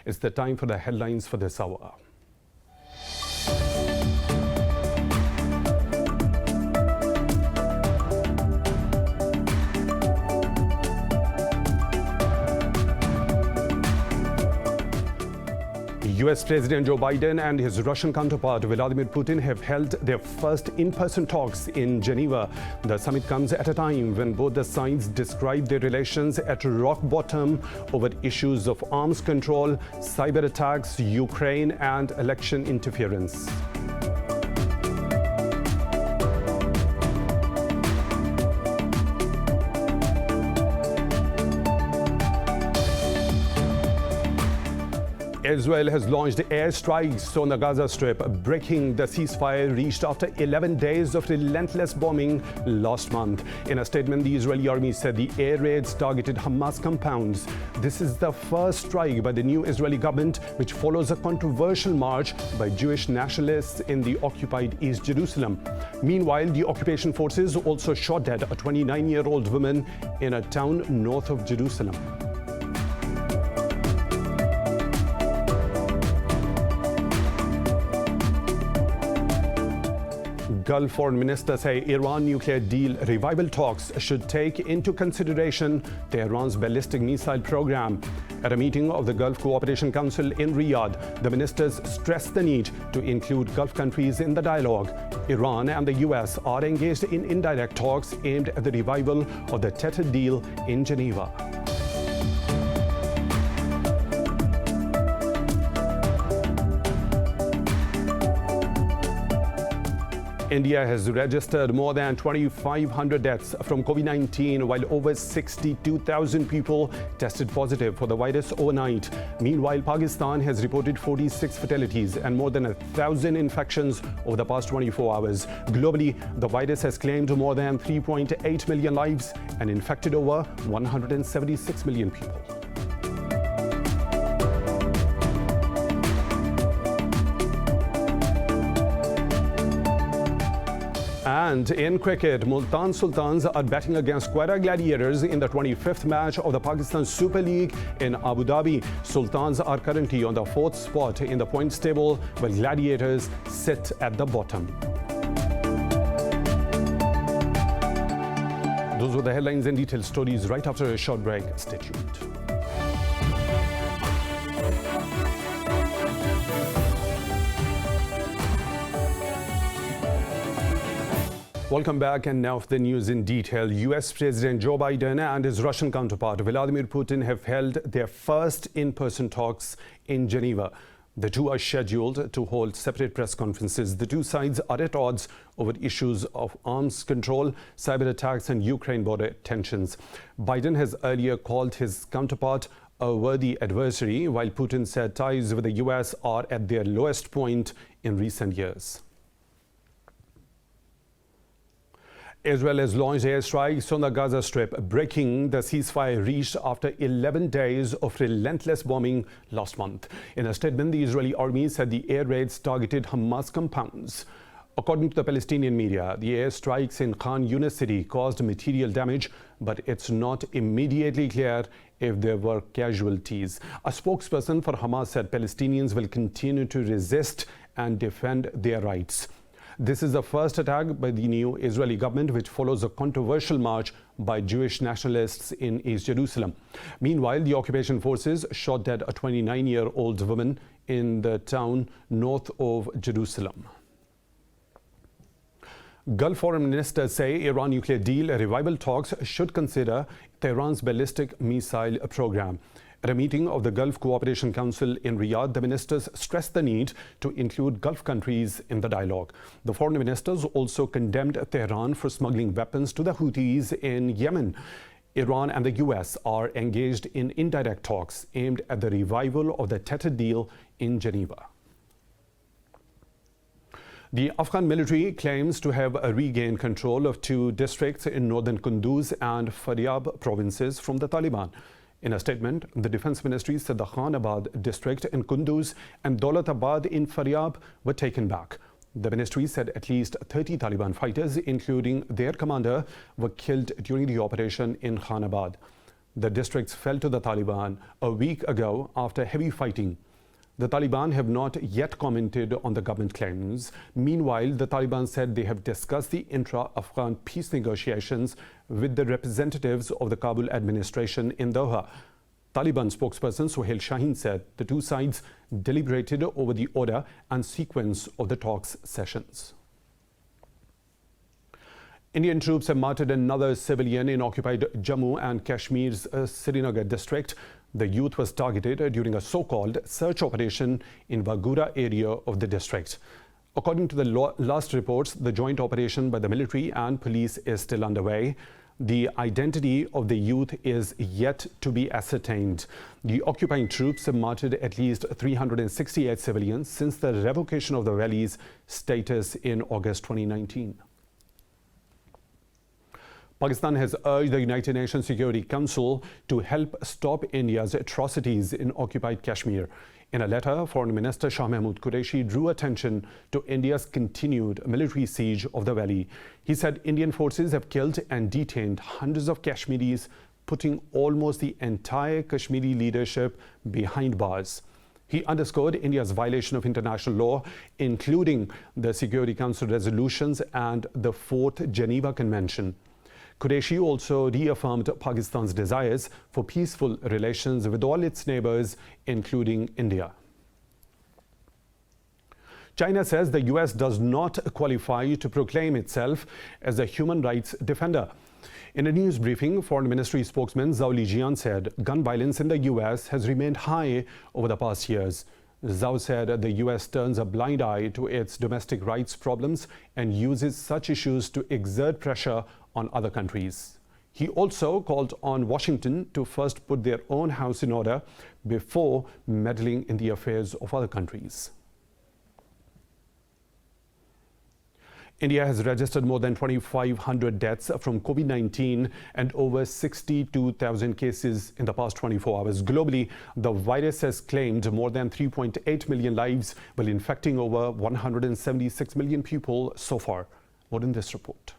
It's the time for the headlines for this hour. US President Joe Biden and his Russian counterpart Vladimir Putin have held their first in-person talks in Geneva. The summit comes at a time when both the sides describe their relations at rock bottom over issues of arms control, cyber attacks, Ukraine, and election interference. Israel has launched airstrikes on the Gaza Strip, breaking the ceasefire reached after 11 days of relentless bombing last month. In a statement, the Israeli army said the air raids targeted Hamas compounds. This is the first strike by the new Israeli government, which follows a controversial march by Jewish nationalists in the occupied East Jerusalem. Meanwhile, the occupation forces also shot dead a 29-year-old woman in a town north of Jerusalem. Gulf foreign ministers say Iran nuclear deal revival talks should take into consideration Tehran's ballistic missile program. At a meeting of the Gulf Cooperation Council in Riyadh, the ministers stressed the need to include Gulf countries in the dialogue. Iran and the US are engaged in indirect talks aimed at the revival of the tattered deal in Geneva. India has registered more than 2,500 deaths from COVID-19, while over 62,000 people tested positive for the virus overnight. Meanwhile, Pakistan has reported 46 fatalities and more than 1,000 infections over the past 24 hours. Globally, the virus has claimed more than 3.8 million lives and infected over 176 million people. And in cricket, Multan Sultans are batting against Quetta Gladiators in the 25th match of the Pakistan Super League in Abu Dhabi. Sultans are currently on the 4th spot in the points table, while Gladiators sit at the bottom. Those were the headlines and detailed stories. Right after a short break, stay tuned. Welcome back, and now for the news in detail. US President Joe Biden and his Russian counterpart Vladimir Putin have held their first in-person talks in Geneva. The two are scheduled to hold separate press conferences. The two sides are at odds over issues of arms control, cyber attacks, and Ukraine border tensions. Biden has earlier called his counterpart a worthy adversary, while Putin said ties with the US are at their lowest point in recent years. Israel has launched airstrikes on the Gaza Strip, breaking the ceasefire reached after 11 days of relentless bombing last month. In a statement, the Israeli army said the air raids targeted Hamas compounds. According to the Palestinian media, the airstrikes in Khan Yunis city caused material damage, but it's not immediately clear if there were casualties. A spokesperson for Hamas said Palestinians will continue to resist and defend their rights. This is the first attack by the new Israeli government, which follows a controversial march by Jewish nationalists in East Jerusalem. Meanwhile, the occupation forces shot dead a 29-year-old woman in the town north of Jerusalem. Gulf foreign ministers say Iran nuclear deal revival talks should consider Tehran's ballistic missile program. At a meeting of the Gulf Cooperation Council in Riyadh, the ministers stressed the need to include Gulf countries in the dialogue. The foreign ministers also condemned Tehran for smuggling weapons to the Houthis in Yemen. Iran and the US are engaged in indirect talks aimed at the revival of the tattered deal in Geneva. The Afghan military claims to have regained control of two districts in northern Kunduz and Faryab provinces from the Taliban. In a statement, the Defense Ministry said the Khanabad district in Kunduz and Dolatabad in Faryab were taken back. The ministry said at least 30 Taliban fighters, including their commander, were killed during the operation in Khanabad. The districts fell to the Taliban a week ago after heavy fighting. The Taliban have not yet commented on the government claims. Meanwhile, the Taliban said they have discussed the intra-Afghan peace negotiations with the representatives of the Kabul administration in Doha. Taliban spokesperson Sohail Shaheen said the two sides deliberated over the order and sequence of the talks sessions. Indian troops have martyred another civilian in occupied Jammu and Kashmir's Srinagar district. The youth was targeted during a so-called search operation in Bagura area of the district. According to the last reports, the joint operation by the military and police is still underway. The identity of the youth is yet to be ascertained. The occupying troops have martyred at least 368 civilians since the revocation of the valley's status in August 2019. Pakistan has urged the United Nations Security Council to help stop India's atrocities in occupied Kashmir. In a letter, Foreign Minister Shah Mahmood Qureshi drew attention to India's continued military siege of the valley. He said Indian forces have killed and detained hundreds of Kashmiris, putting almost the entire Kashmiri leadership behind bars. He underscored India's violation of international law, including the Security Council resolutions and the 4th Geneva Convention. Qureshi also reaffirmed Pakistan's desires for peaceful relations with all its neighbors, including India. China says the US does not qualify to proclaim itself as a human rights defender. In a news briefing, Foreign Ministry spokesman Zhao Lijian said gun violence in the US has remained high over the past years. Zhao said the US turns a blind eye to its domestic rights problems and uses such issues to exert pressure on other countries. He also called on Washington to first put their own house in order before meddling in the affairs of other countries. India has registered more than 2,500 deaths from COVID-19 and over 62,000 cases in the past 24 hours. Globally, the virus has claimed more than 3.8 million lives, while infecting over 176 million people so far. More in this report.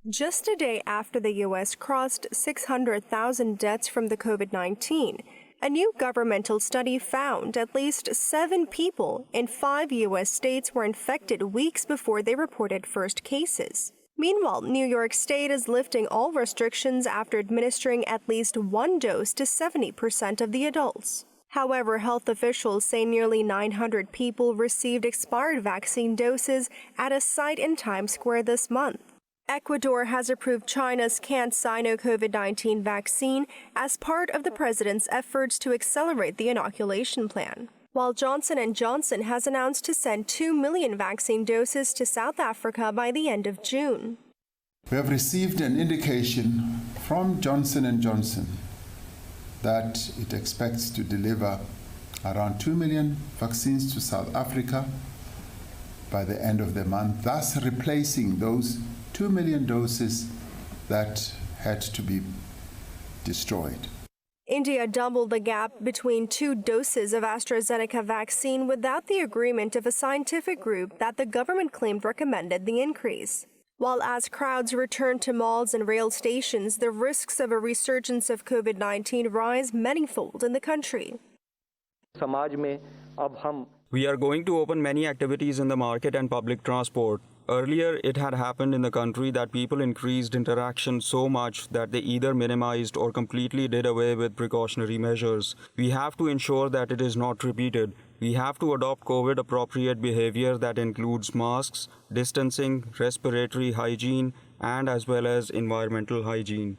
Just a day after the U.S. crossed 600,000 deaths from the COVID-19, a new governmental study found at least 7 people in 5 U.S. states were infected weeks before they reported first cases. Meanwhile, New York State is lifting all restrictions after administering at least 1 dose to 70% of the adults. However, health officials say nearly 900 people received expired vaccine doses at a site in Times Square this month. Ecuador has approved China's CanSino COVID-19 vaccine as part of the president's efforts to accelerate the inoculation plan, while Johnson & Johnson has announced to send 2 million vaccine doses to South Africa by the end of June. We have received an indication from Johnson & Johnson that it expects to deliver around 2 million vaccines to South Africa by the end of the month, thus replacing those 2 million doses that had to be destroyed. India doubled the gap between 2 doses of AstraZeneca vaccine without the agreement of a scientific group that the government claimed recommended the increase. While as crowds return to malls and rail stations, the risks of a resurgence of COVID-19 rise manyfold in the country. We are going to open many activities in the market and public transport. Earlier, it had happened in the country that people increased interaction so much that they either minimized or completely did away with precautionary measures. We have to ensure that it is not repeated. We have to adopt COVID-appropriate behavior that includes masks, distancing, respiratory hygiene, and as well as environmental hygiene.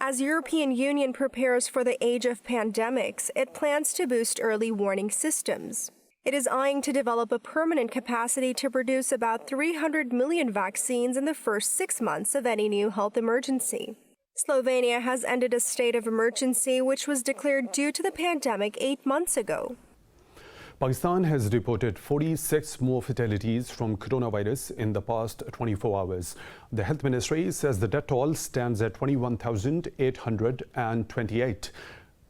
As European Union prepares for the age of pandemics, it plans to boost early warning systems. It is eyeing to develop a permanent capacity to produce about 300 million vaccines in the first 6 months of any new health emergency. Slovenia has ended a state of emergency which was declared due to the pandemic 8 months ago. Pakistan has reported 46 more fatalities from coronavirus in the past 24 hours. The health ministry says the death toll stands at 21,828.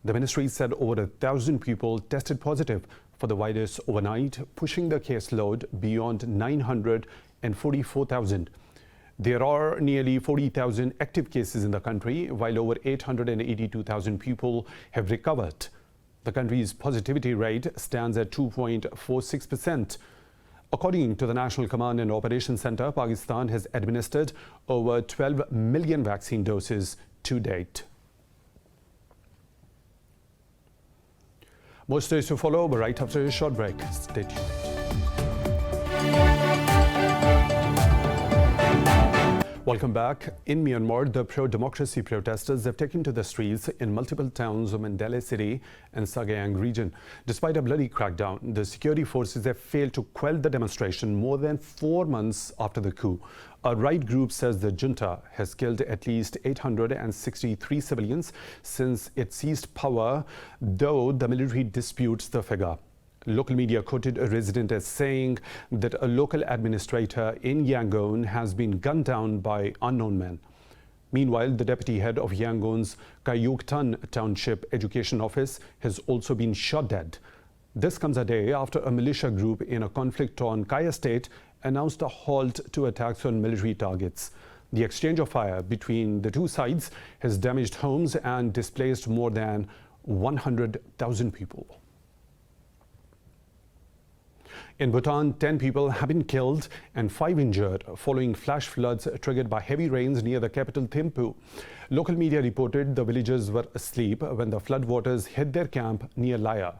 The ministry said over 1,000 people tested positive for the virus overnight, pushing the caseload beyond 944,000. There are nearly 40,000 active cases in the country, while over 882,000 people have recovered. The country's positivity rate stands at 2.46%. According to the National Command and Operations Center, Pakistan has administered over 12 million vaccine doses to date. More stories to follow right after a short break. Stay tuned. Welcome back. In Myanmar, the pro-democracy protesters have taken to the streets in multiple towns of Mandalay City and Sagaing region. Despite a bloody crackdown, the security forces have failed to quell the demonstration more than 4 months after the coup. A right group says the junta has killed at least 863 civilians since it seized power, though the military disputes the figure. Local media quoted a resident as saying that a local administrator in Yangon has been gunned down by unknown men. Meanwhile, the deputy head of Yangon's Kayuktan Township Education Office has also been shot dead. This comes a day after a militia group in a conflict-torn Kaya state announced a halt to attacks on military targets. The exchange of fire between the two sides has damaged homes and displaced more than 100,000 people. In Bhutan, 10 people have been killed and 5 injured following flash floods triggered by heavy rains near the capital Thimphu. Local media reported the villagers were asleep when the floodwaters hit their camp near Laya.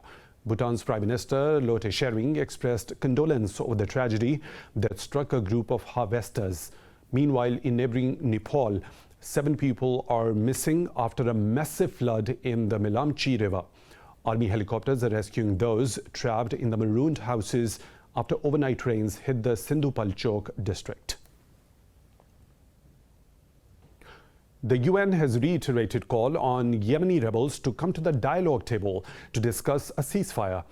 Bhutan's Prime Minister Lote Sherring expressed condolence over the tragedy that struck a group of harvesters. Meanwhile, in neighboring Nepal, 7 people are missing after a massive flood in the Melamchi River. Army helicopters are rescuing those trapped in the marooned houses after overnight rains hit the Sindhupalchok district. The UN has reiterated call on Yemeni rebels to come to the dialogue table to discuss a ceasefire.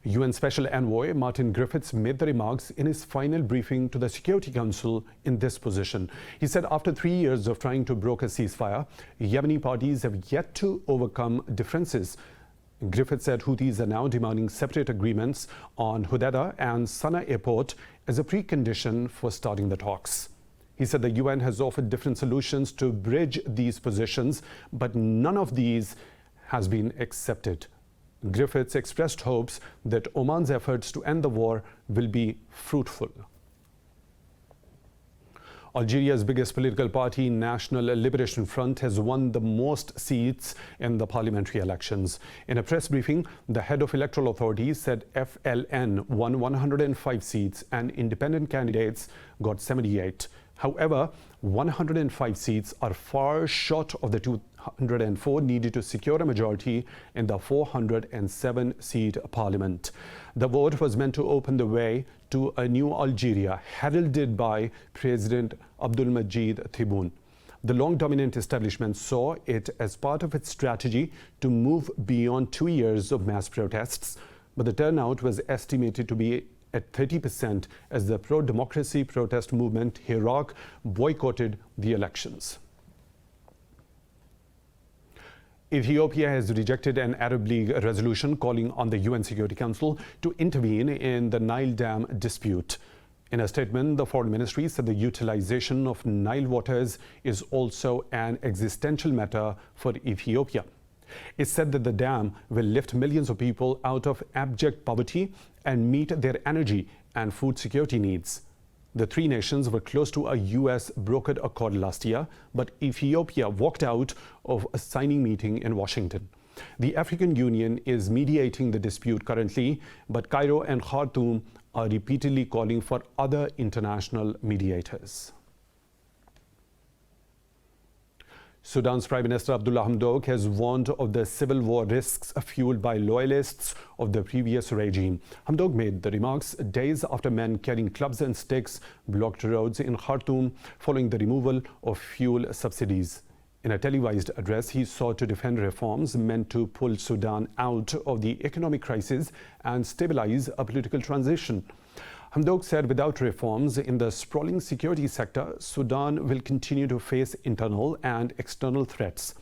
UN Special Envoy Martin Griffiths made the remarks in his final briefing to the Security Council in this position. He said after 3 years of trying to broker a ceasefire, Yemeni parties have yet to overcome differences. Griffith said Houthis are now demanding separate agreements on Hodeidah and Sana'a airport as a precondition for starting the talks. He said the UN has offered different solutions to bridge these positions, but none of these has been accepted. Griffiths expressed hopes that Oman's efforts to end the war will be fruitful. Algeria's biggest political party, National Liberation Front, has won the most seats in the parliamentary elections. In a press briefing, the head of electoral authorities said FLN won 105 seats and independent candidates got 78. However, 105 seats are far short of the 204 needed to secure a majority in the 407-seat parliament. The vote was meant to open the way to a new Algeria, heralded by President Abdelmadjid Tebboune. The long dominant establishment saw it as part of its strategy to move beyond 2 years of mass protests, but the turnout was estimated to be at 30% as the pro-democracy protest movement Iraq boycotted the elections. Ethiopia has rejected an Arab League resolution calling on the UN Security Council to intervene in the Nile Dam dispute. In a statement, the Foreign Ministry said the utilization of Nile waters is also an existential matter for Ethiopia. It said that the dam will lift millions of people out of abject poverty and meet their energy and food security needs. The three nations were close to a US brokered accord last year, but Ethiopia walked out of a signing meeting in Washington. The African Union is mediating the dispute currently, but Cairo and Khartoum are repeatedly calling for other international mediators. Sudan's Prime Minister Abdullah Hamdok has warned of the civil war risks fueled by loyalists of the previous regime. Hamdok made the remarks days after men carrying clubs and sticks blocked roads in Khartoum following the removal of fuel subsidies. In a televised address, he sought to defend reforms meant to pull Sudan out of the economic crisis and stabilize a political transition. Hamdok said without reforms in the sprawling security sector, Sudan will continue to face internal and external threats.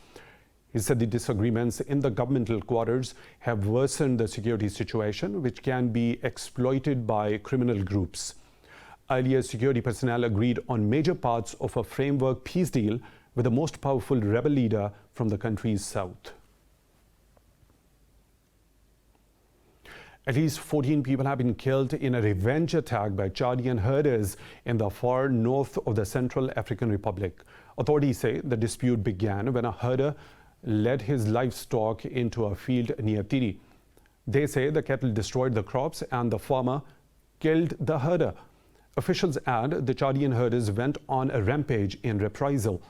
He said the disagreements in the governmental quarters have worsened the security situation, which can be exploited by criminal groups. Earlier, security personnel agreed on major parts of a framework peace deal with the most powerful rebel leader from the country's south. At least 14 people have been killed in a revenge attack by Chadian herders in the far north of the Central African Republic. Authorities say the dispute began when a herder led his livestock into a field near Tiri. They say the cattle destroyed the crops and the farmer killed the herder. Officials add the Chadian herders went on a rampage in reprisal.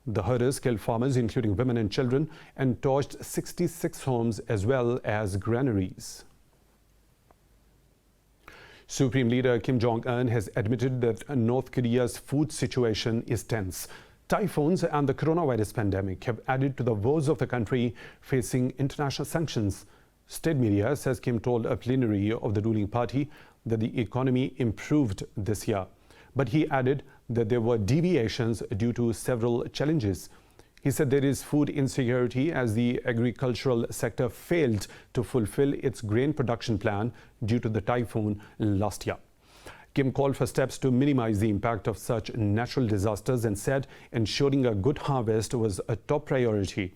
The herders killed farmers, including women and children, and torched 66 homes as well as granaries. Supreme Leader Kim Jong-un has admitted that North Korea's food situation is tense. Typhoons and the coronavirus pandemic have added to the woes of the country facing international sanctions. State media says Kim told a plenary of the ruling party that the economy improved this year. But he added that there were deviations due to several challenges. He said there is food insecurity as the agricultural sector failed to fulfill its grain production plan due to the typhoon last year. Kim called for steps to minimize the impact of such natural disasters and said ensuring a good harvest was a top priority.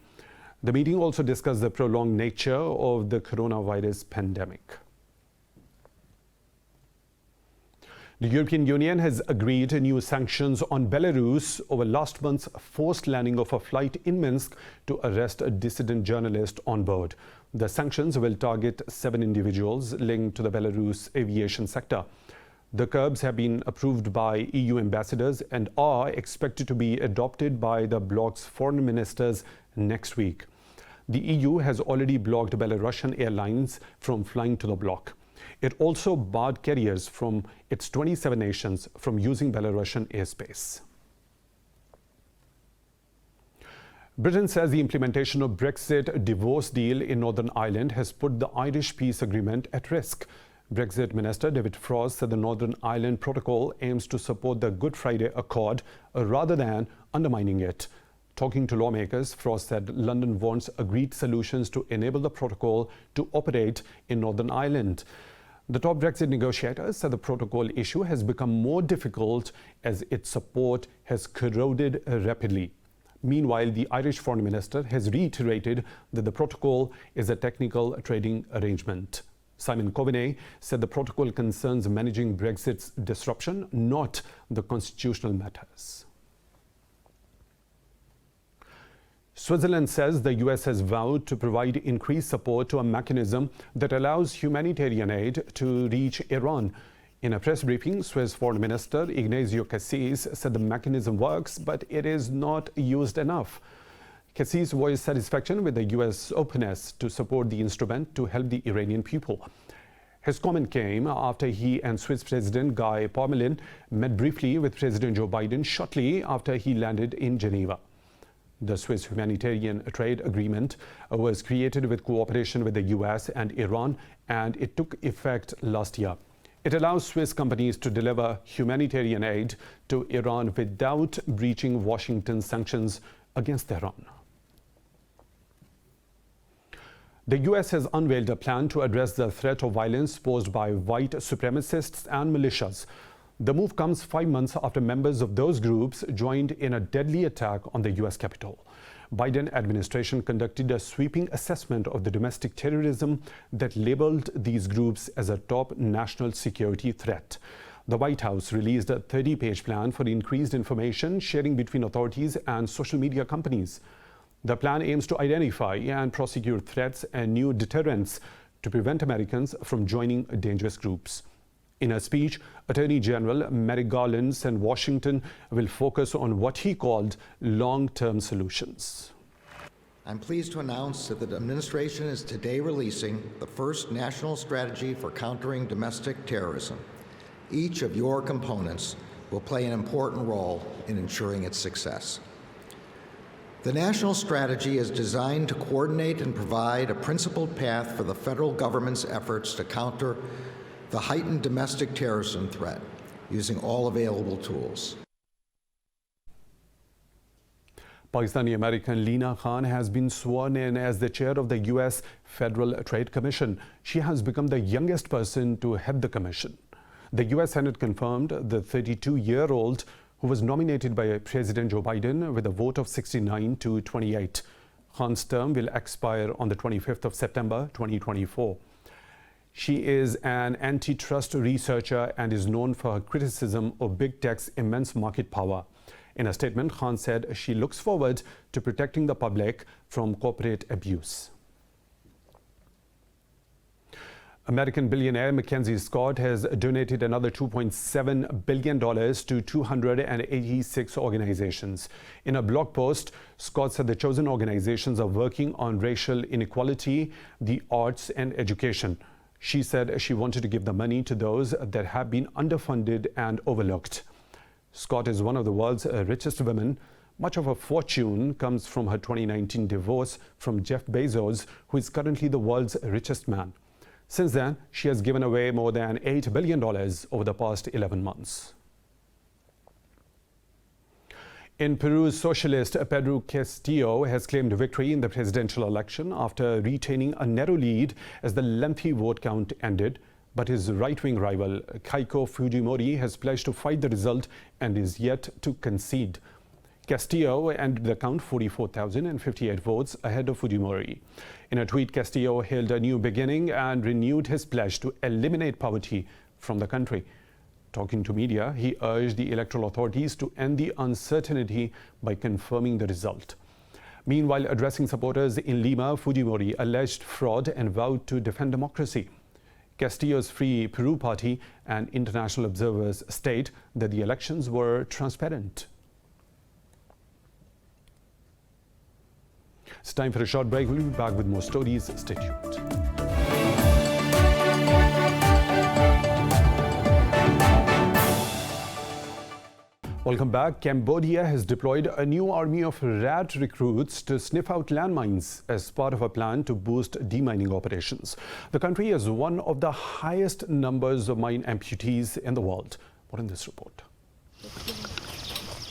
The meeting also discussed the prolonged nature of the coronavirus pandemic. The European Union has agreed to new sanctions on Belarus over last month's forced landing of a flight in Minsk to arrest a dissident journalist on board. The sanctions will target 7 individuals linked to the Belarus aviation sector. The curbs have been approved by EU ambassadors and are expected to be adopted by the bloc's foreign ministers next week. The EU has already blocked Belarusian airlines from flying to the bloc. It also barred carriers from its 27 nations from using Belarusian airspace. Britain says the implementation of Brexit divorce deal in Northern Ireland has put the Irish peace agreement at risk. Brexit Minister David Frost said the Northern Ireland Protocol aims to support the Good Friday Accord rather than undermining it. Talking to lawmakers, Frost said London wants agreed solutions to enable the protocol to operate in Northern Ireland. The top Brexit negotiators said the protocol issue has become more difficult as its support has corroded rapidly. Meanwhile, the Irish Foreign Minister has reiterated that the protocol is a technical trading arrangement. Simon Coveney said the protocol concerns managing Brexit's disruption, not the constitutional matters. Switzerland says the US has vowed to provide increased support to a mechanism that allows humanitarian aid to reach Iran. In a press briefing, Swiss Foreign Minister Ignazio Cassis said the mechanism works, but it is not used enough. Cassis voiced satisfaction with the US openness to support the instrument to help the Iranian people. His comment came after he and Swiss President Guy Parmelin met briefly with President Joe Biden shortly after he landed in Geneva. The Swiss Humanitarian Trade Agreement was created with cooperation with the US and Iran, and it took effect last year. It allows Swiss companies to deliver humanitarian aid to Iran without breaching Washington's sanctions against Tehran. The US has unveiled a plan to address the threat of violence posed by white supremacists and militias. The move comes 5 months after members of those groups joined in a deadly attack on the US Capitol. Biden administration conducted a sweeping assessment of the domestic terrorism that labeled these groups as a top national security threat. The White House released a 30-page plan for increased information sharing between authorities and social media companies. The plan aims to identify and prosecute threats and new deterrents to prevent Americans from joining dangerous groups. In a speech, Attorney General Merrick Garland said Washington will focus on what he called long-term solutions. I'm pleased to announce that the administration is today releasing the first national strategy for countering domestic terrorism. Each of your components will play an important role in ensuring its success. The national strategy is designed to coordinate and provide a principled path for the federal government's efforts to counter the heightened domestic terrorism threat using all available tools. Pakistani-American Leena Khan has been sworn in as the chair of the U.S. Federal Trade Commission. She has become the youngest person to head the commission. The U.S. Senate confirmed the 32-year-old who was nominated by President Joe Biden with a vote of 69 to 28. Khan's term will expire on the 25th of September 2024. She is an antitrust researcher and is known for her criticism of big tech's immense market power. In a statement, Khan said she looks forward to protecting the public from corporate abuse. American billionaire McKenzie Scott has donated another $2.7 billion to 286 organizations. In a blog post, Scott said the chosen organizations are working on racial inequality, the arts, and education. She said she wanted to give the money to those that have been underfunded and overlooked. Scott is one of the world's richest women. Much of her fortune comes from her 2019 divorce from Jeff Bezos, who is currently the world's richest man. Since then, she has given away more than $8 billion over the past 11 months. In Peru's socialist, Pedro Castillo has claimed victory in the presidential election after retaining a narrow lead as the lengthy vote count ended. But his right-wing rival, Keiko Fujimori, has pledged to fight the result and is yet to concede. Castillo ended the count 44,058 votes ahead of Fujimori. In a tweet, Castillo hailed a new beginning and renewed his pledge to eliminate poverty from the country. Talking to media, he urged the electoral authorities to end the uncertainty by confirming the result. Meanwhile, addressing supporters in Lima, Fujimori alleged fraud and vowed to defend democracy. Castillo's Free Peru party and international observers state that the elections were transparent. It's time for a short break. We'll be back with more stories. Stay tuned. Welcome back. Cambodia has deployed a new army of rat recruits to sniff out landmines as part of a plan to boost demining operations. The country has one of the highest numbers of mine amputees in the world. More in this report.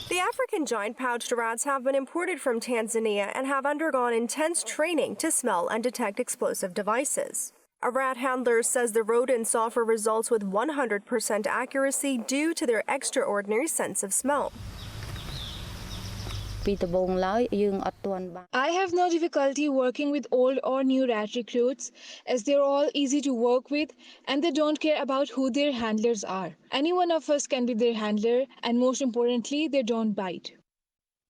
The African giant-pouched rats have been imported from Tanzania and have undergone intense training to smell and detect explosive devices. A rat handler says the rodents offer results with 100% accuracy due to their extraordinary sense of smell. I have no difficulty working with old or new rat recruits as they're all easy to work with and they don't care about who their handlers are. Any one of us can be their handler and most importantly, they don't bite.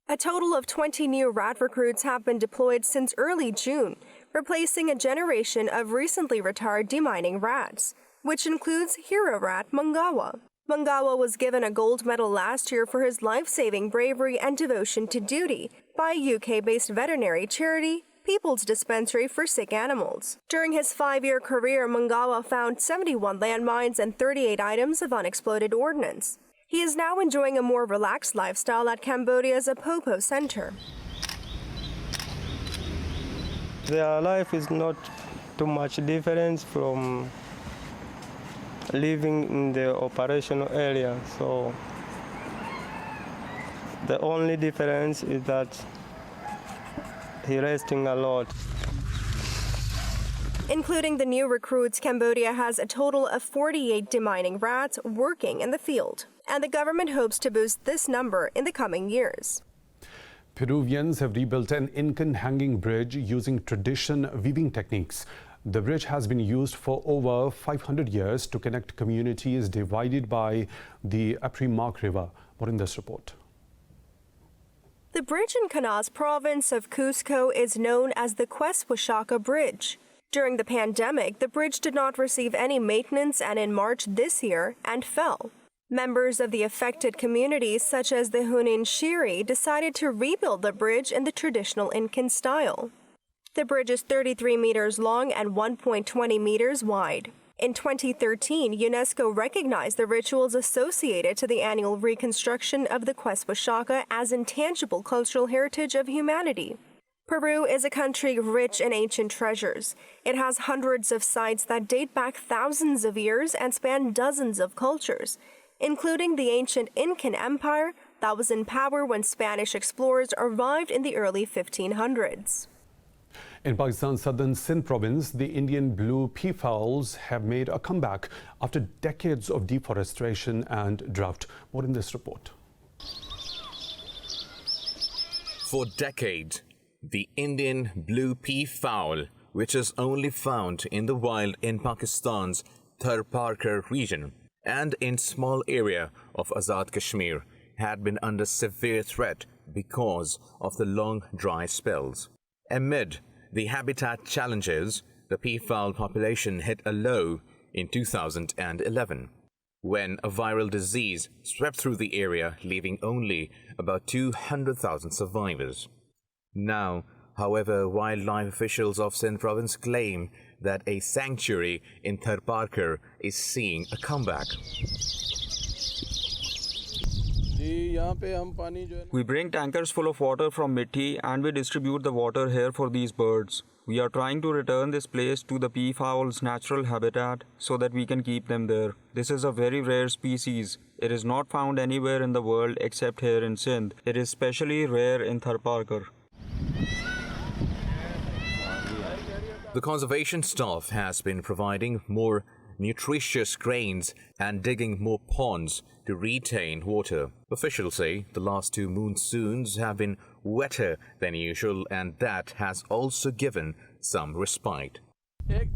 A total of 20 new rat recruits have been deployed since early June, replacing a generation of recently retired demining rats, which includes hero rat Mangawa. Mangawa was given a gold medal last year for his life-saving bravery and devotion to duty by UK-based veterinary charity People's Dispensary for Sick Animals. During his 5-year career, Mangawa found 71 landmines and 38 items of unexploded ordnance. He is now enjoying a more relaxed lifestyle at Cambodia's Apopo Center. Their life is not too much difference from living in the operational area. So the only difference is that he's resting a lot. Including the new recruits, Cambodia has a total of 48 demining rats working in the field, and the government hopes to boost this number in the coming years. Peruvians have rebuilt an Incan hanging bridge using traditional weaving techniques. The bridge has been used for over 500 years to connect communities divided by the Aprimac River. More in this report. The bridge in Canas province of Cusco is known as the Queswashaka Bridge. During the pandemic, the bridge did not receive any maintenance and in March this year and fell. Members of the affected communities, such as the Hunin Shiri, decided to rebuild the bridge in the traditional Incan style. The bridge is 33 meters long and 1.20 meters wide. In 2013, UNESCO recognized the rituals associated to the annual reconstruction of the Queswashaka as intangible cultural heritage of humanity. Peru is a country rich in ancient treasures. It has hundreds of sites that date back thousands of years and span dozens of cultures, including the ancient Incan Empire that was in power when Spanish explorers arrived in the early 1500s. In Pakistan's southern Sindh province, the Indian blue peafowls have made a comeback after decades of deforestation and drought. More in this report. For decades, the Indian blue peafowl, which is only found in the wild in Pakistan's Tharparkar region and in small area of Azad Kashmir, had been under severe threat because of the long dry spells. Amid the habitat challenges, the peafowl population hit a low in 2011, when a viral disease swept through the area, leaving only about 200,000 survivors. Now, however, wildlife officials of Sindh province claim that a sanctuary in Tharparkar is seeing a comeback. We bring tankers full of water from Mithi and we distribute the water here for these birds. We are trying to return this place to the peafowl's natural habitat so that we can keep them there. This is a very rare species. It is not found anywhere in the world except here in Sindh. It is especially rare in Tharparkar. The conservation staff has been providing more nutritious grains and digging more ponds to retain water. Officials say the last two monsoons have been wetter than usual, and that has also given some respite. In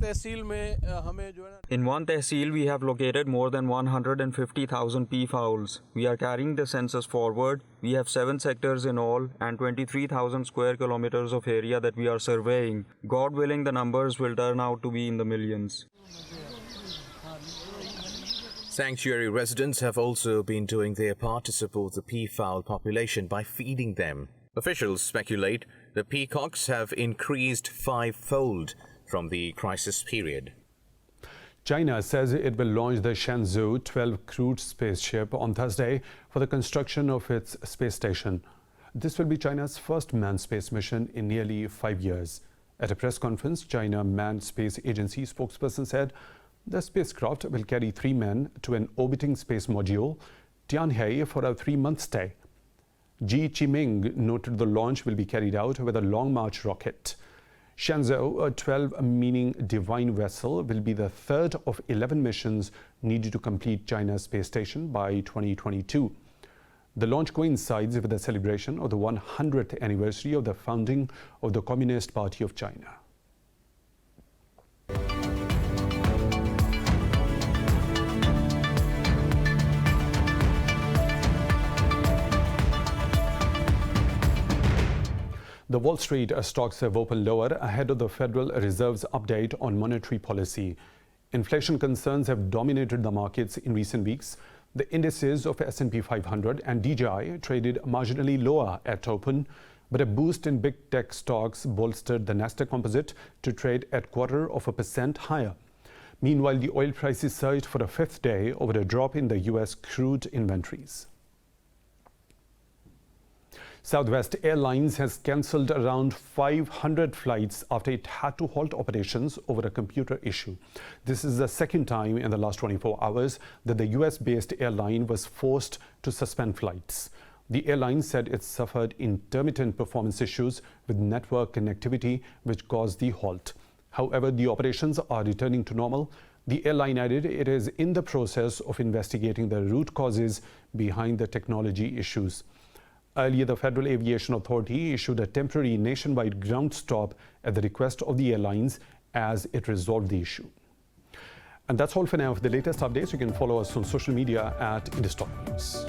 one tehsil, we have located more than 150,000 peafowls. We are carrying the census forward. We have 7 sectors in all and 23,000 square kilometers of area that we are surveying. God willing, the numbers will turn out to be in the millions. Sanctuary residents have also been doing their part to support the peafowl population by feeding them. Officials speculate the peacocks have increased 5-fold from the crisis period. China says it will launch the Shenzhou 12 crewed spaceship on Thursday for the construction of its space station. This will be China's first manned space mission in nearly 5 years. At a press conference, China Manned Space Agency spokesperson said the spacecraft will carry 3 men to an orbiting space module, Tianhe, for a 3-month stay. Ji Qiming noted the launch will be carried out with a Long March rocket. Shenzhou, a 12 meaning divine vessel, will be the third of 11 missions needed to complete China's space station by 2022. The launch coincides with the celebration of the 100th anniversary of the founding of the Communist Party of China. The Wall Street stocks have opened lower ahead of the Federal Reserve's update on monetary policy. Inflation concerns have dominated the markets in recent weeks. The indices of S&P 500 and DJI traded marginally lower at open, but a boost in big tech stocks bolstered the Nasdaq Composite to trade at 0.25% higher. Meanwhile, the oil prices surged for a 5th day over a drop in the U.S. crude inventories. Southwest Airlines has cancelled around 500 flights after it had to halt operations over a computer issue. This is the second time in the last 24 hours that the US-based airline was forced to suspend flights. The airline said it suffered intermittent performance issues with network connectivity, which caused the halt. However, the operations are returning to normal. The airline added it is in the process of investigating the root causes behind the technology issues. Earlier, the Federal Aviation Authority issued a temporary nationwide ground stop at the request of the airlines as it resolved the issue. And that's all for now. For the latest updates, you can follow us on social media at Indus News.